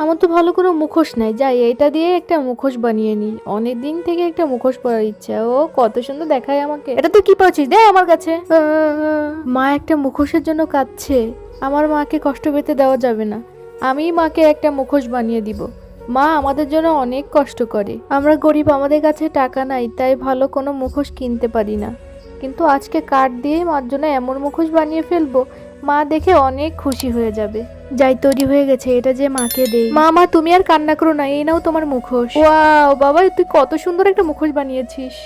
আমার তো ভালো কোনো মুখোশ নাই, যাই এটা দিয়ে একটা মুখোশ বানিয়ে নিই। অনেক দিন থেকে একটা মুখোশ পরার ইচ্ছা। ও কত সুন্দর দেখায় আমাকে। এটা তুই কি পাচ্ছিস, দে আমার কাছে। মা একটা মুখোশের জন্য কাঁদছে। আমার মাকে কষ্ট পেতে দেওয়া যাবে না। আমি মাকে একটা মুখোশ বানিয়ে দিব। মা আমাদের জন্য অনেক কষ্ট করে। আমরা গরিব, আমাদের কাছে টাকা নাই, তাই ভালো কোনো মুখোশ কিনতে পারি না। কিন্তু আজকে কার্ড দিয়ে মার জন্য এমন মুখোশ বানিয়ে ফেলবো, মা দেখে অনেক খুশি হয়ে যাবে। যাই, তৈরি হয়ে গেছে, এটা যে মাকে দেই। মা মা, তুমি আর কান্না করো না, এই নাও তোমার মুখোশ। ওয়াও বাবা, তুই কত সুন্দর একটা মুখোশ বানিয়েছিস।